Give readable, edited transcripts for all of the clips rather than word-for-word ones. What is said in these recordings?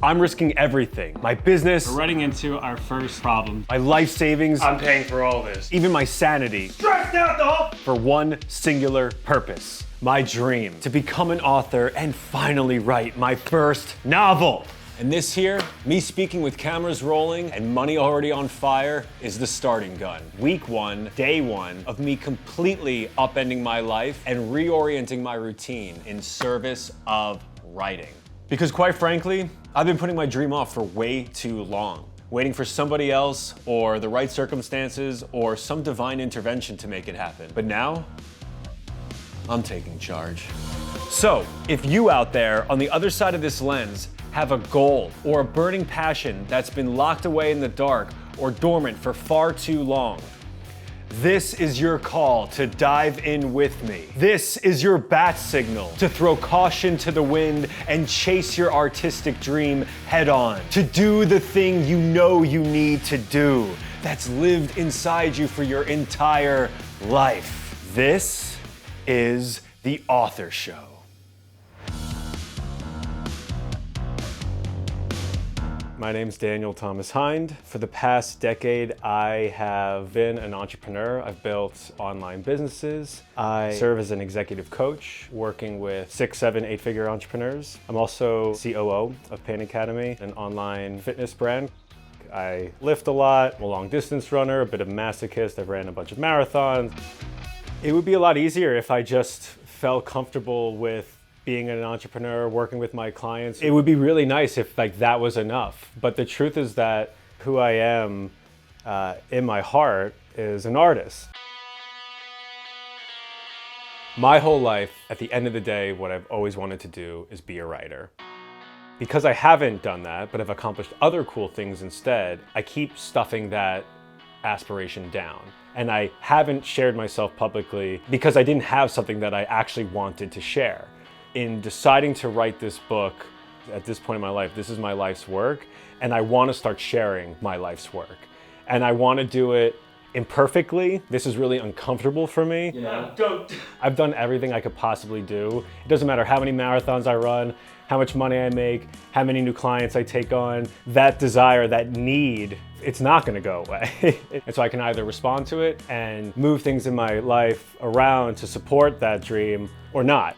I'm risking everything. My business. We're running into our first problem. My life savings. I'm paying for all this. Even my sanity. Stressed out the whole. For one singular purpose. My dream. To become an author and finally write my first novel. And this here, me speaking with cameras rolling and money already on fire, is the starting gun. Week one, day one, of me completely upending my life and reorienting my routine in service of writing. Because quite frankly, I've been putting my dream off for way too long. Waiting for somebody else or the right circumstances or some divine intervention to make it happen. But now, I'm taking charge. So, if you out there on the other side of this lens have a goal or a burning passion that's been locked away in the dark or dormant for far too long, this is your call to dive in with me. This is your bat signal to throw caution to the wind and chase your artistic dream head on. To do the thing you know you need to do that's lived inside you for your entire life. This is The Author Show. My name's Daniel Thomas Hind. For the past decade, I have been an entrepreneur. I've built online businesses. I serve as an executive coach, working with 6, 7, 8-figure entrepreneurs. I'm also COO of Pain Academy, an online fitness brand. I lift a lot. I'm a long distance runner, a bit of a masochist. I've ran a bunch of marathons. It would be a lot easier if I just felt comfortable with being an entrepreneur, working with my clients. It would be really nice if that was enough. But the truth is that who I am in my heart is an artist. My whole life, at the end of the day, what I've always wanted to do is be a writer. Because I haven't done that, but have accomplished other cool things instead, I keep stuffing that aspiration down. And I haven't shared myself publicly because I didn't have something that I actually wanted to share. In deciding to write this book, at this point in my life, this is my life's work, and I want to start sharing my life's work. And I want to do it imperfectly. This is really uncomfortable for me. I've done everything I could possibly do. It doesn't matter how many marathons I run, how much money I make, how many new clients I take on. That desire, that need, it's not going to go away. And so I can either respond to it and move things in my life around to support that dream or not.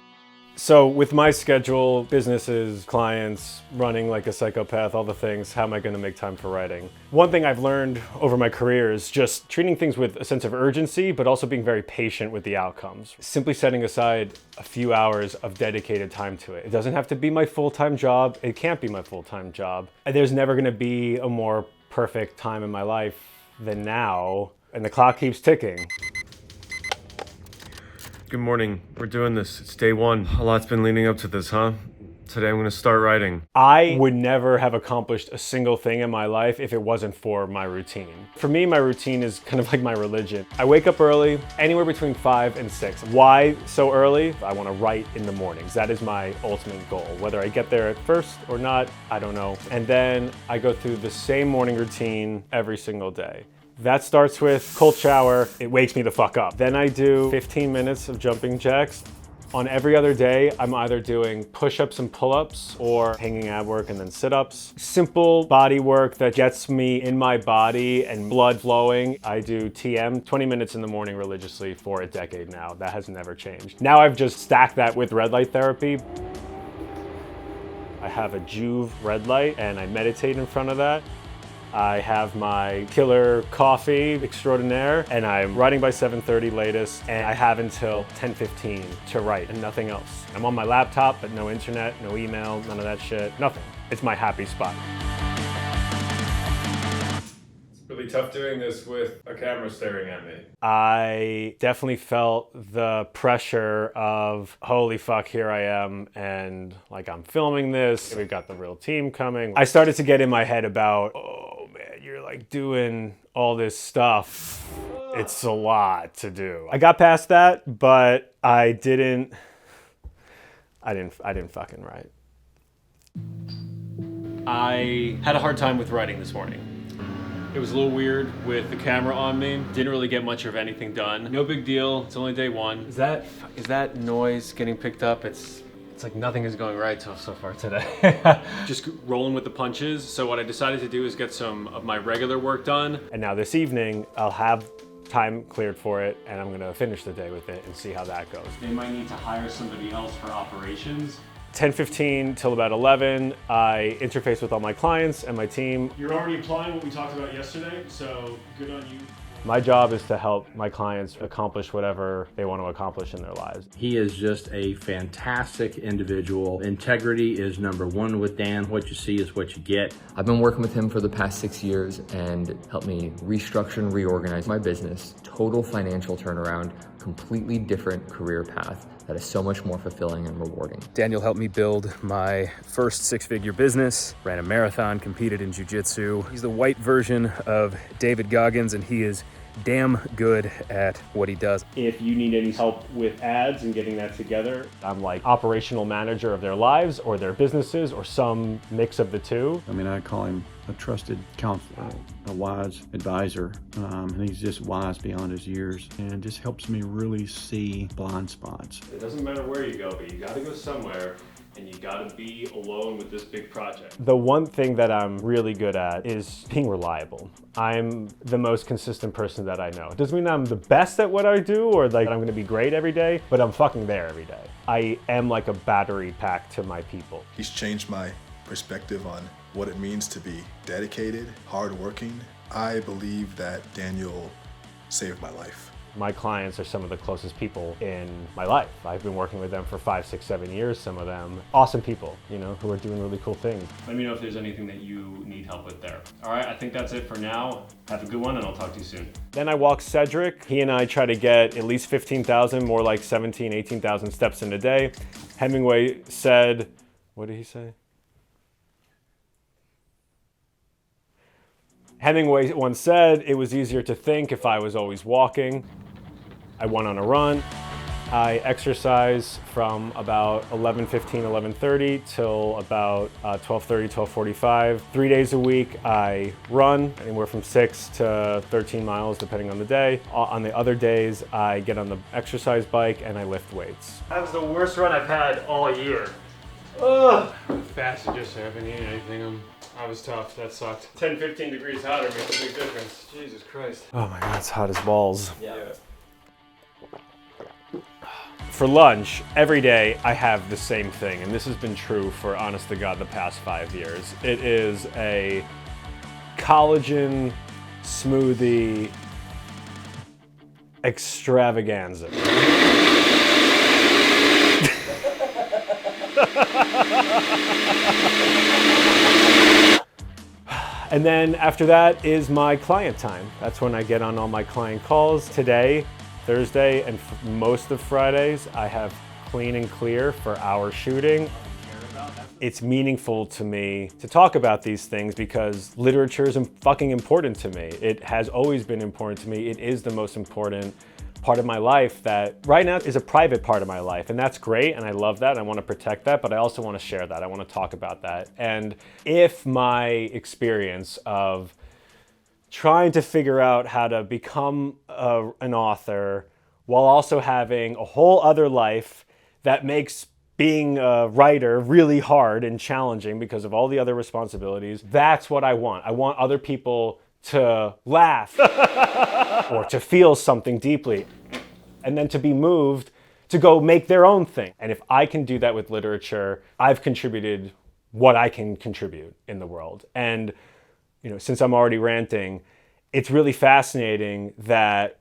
So with my schedule, businesses, clients, running like a psychopath, all the things, how am I going to make time for writing? One thing I've learned over my career is just treating things with a sense of urgency, but also being very patient with the outcomes. Simply setting aside a few hours of dedicated time to it. It doesn't have to be my full-time job. It can't be my full-time job. There's never going to be a more perfect time in my life than now, and the clock keeps ticking. Good morning. We're doing this. It's day one. A lot's been leading up to this, huh? Today I'm going to start writing. I would never have accomplished a single thing in my life if it wasn't for my routine. For me, my routine is kind of like my religion. I wake up early, anywhere between 5 and 6. Why so early? I want to write in the mornings. That is my ultimate goal. Whether I get there at first or not, I don't know. And then I go through the same morning routine every single day. That starts with cold shower. It wakes me the fuck up. Then I do 15 minutes of jumping jacks. On every other day, I'm either doing push-ups and pull-ups or hanging ab work and then sit-ups. Simple body work that gets me in my body and blood flowing. I do TM, 20 minutes in the morning religiously for a decade now. That has never changed. Now I've just stacked that with red light therapy. I have a Juve red light and I meditate in front of that. I have my killer coffee extraordinaire and I'm writing by 7:30 latest and I have until 10:15 to write and nothing else. I'm on my laptop but no internet, no email, none of that shit, nothing. It's my happy spot. It's really tough doing this with a camera staring at me. I definitely felt the pressure of holy fuck, here I am and like I'm filming this, we've got the real team coming. I started to get in my head about, oh man, you're like doing all this stuff. It's a lot to do. I got past that, but I didn't fucking write. I had a hard time with writing this morning. It was a little weird with the camera on me. Didn't really get much of anything done. No big deal, it's only day one. Is that noise getting picked up? It's It's like nothing is going right so far today. Just rolling with the punches. So what I decided to do is get some of my regular work done. And now this evening, I'll have time cleared for it, and I'm gonna finish the day with it and see how that goes. They might need to hire somebody else for operations. 10:15 till about 11, I interface with all my clients and my team. You're already applying what we talked about yesterday, so good on you. My job is to help my clients accomplish whatever they want to accomplish in their lives. He is just a fantastic individual. Integrity is number one with Dan. What you see is what you get. I've been working with him for the past 6 years and helped me restructure and reorganize my business. Total financial turnaround, completely different career path that is so much more fulfilling and rewarding. Daniel helped me build my first six-figure business, ran a marathon, competed in jiu-jitsu. He's the white version of David Goggins, and he is damn good at what he does. If you need any help with ads and getting that together, I'm like operational manager of their lives or their businesses or some mix of the two. I mean, I call him a trusted counselor, a wise advisor, and he's just wise beyond his years and just helps me really see blind spots. It doesn't matter where you go, but you gotta go somewhere. And you gotta be alone with this big project. The one thing that I'm really good at is being reliable. I'm the most consistent person that I know. It doesn't mean I'm the best at what I do or like I'm gonna be great every day, but I'm fucking there every day. I am like a battery pack to my people. He's changed my perspective on what it means to be dedicated, hardworking. I believe that Daniel saved my life. My clients are some of the closest people in my life. I've been working with them for 5, 6, 7 years, some of them. Awesome people, you know, who are doing really cool things. Let me know if there's anything that you need help with there. All right, I think that's it for now. Have a good one, and I'll talk to you soon. Then I walk Cedric. He and I try to get at least 15,000, more like 17, 18,000 steps in a day. Hemingway said, what did he say? Hemingway once said, it was easier to think if I was always walking. I went on a run. I exercise from about 11:15, 11:30 till about 12:30, 12:45. 3 days a week I run, anywhere from 6 to 13 miles depending on the day. On the other days I get on the exercise bike and I lift weights. That was the worst run I've had all year. Ugh. Fast just haven't eaten anything. I was tough. That sucked. 10, 15 degrees hotter makes a big difference. Jesus Christ. Oh my God, it's hot as balls. Yeah. For lunch, every day I have the same thing, and this has been true for, honest to God, the past 5 years. It is a collagen smoothie extravaganza. And then after that is my client time. That's when I get on all my client calls. Today, Thursday, and most of Fridays, I have clean and clear for our shooting. It's meaningful to me to talk about these things because literature is fucking important to me. It has always been important to me. It is the most important part of my life that right now is a private part of my life, and that's great, and I love that. I want to protect that, but I also want to share that. I want to talk about that. And if my experience of trying to figure out how to become an author while also having a whole other life that makes being a writer really hard and challenging because of all the other responsibilities, that's what I want. I want other people to laugh or to feel something deeply and then to be moved to go make their own thing. And if I can do that with literature, I've contributed what I can contribute in the world. And you know, since I'm already ranting, it's really fascinating that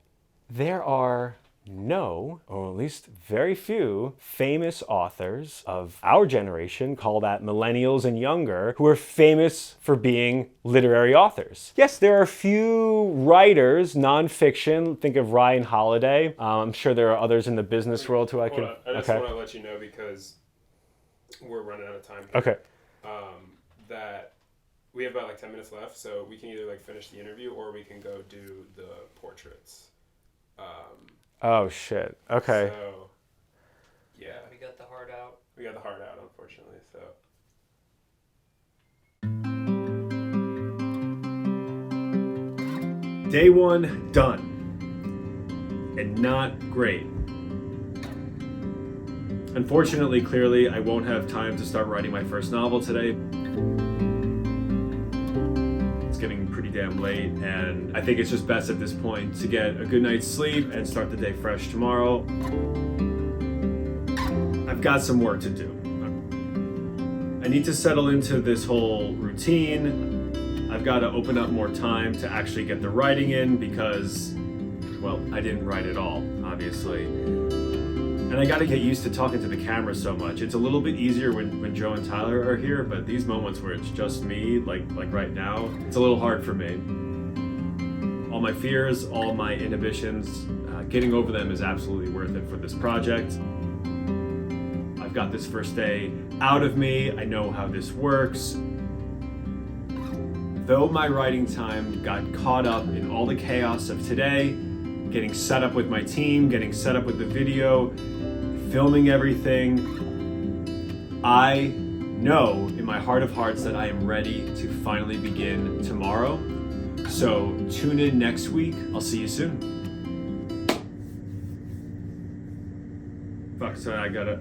there are no, or at least very few, famous authors of our generation, call that millennials and younger, who are famous for being literary authors. Yes, there are a few writers, nonfiction, think of Ryan Holiday. I'm sure there are others in the business world who I could... I just want to let you know because we're running out of time here, Okay. that we have about like 10 minutes left, so we can either like finish the interview or we can go do the portraits. Oh shit. Okay. So, yeah. We got the heart out. We got the heart out, unfortunately, so. Day one, done. And not great. Unfortunately, clearly, I won't have time to start writing my first novel today. It's getting pretty damn late, and I think it's just best at this point to get a good night's sleep and start the day fresh tomorrow. I've got some work to do. I need to settle into this whole routine. I've got to open up more time to actually get the writing in because, well, I didn't write at all, obviously. And I got to get used to talking to the camera so much. It's a little bit easier when Joe and Tyler are here, but these moments where it's just me, like right now, it's a little hard for me. All my fears, all my inhibitions, getting over them is absolutely worth it for this project. I've got this first day out of me. I know how this works. Though my writing time got caught up in all the chaos of today, getting set up with my team, getting set up with the video, filming everything, I know in my heart of hearts that I am ready to finally begin tomorrow. So tune in next week. I'll see you soon. Fuck, so I gotta...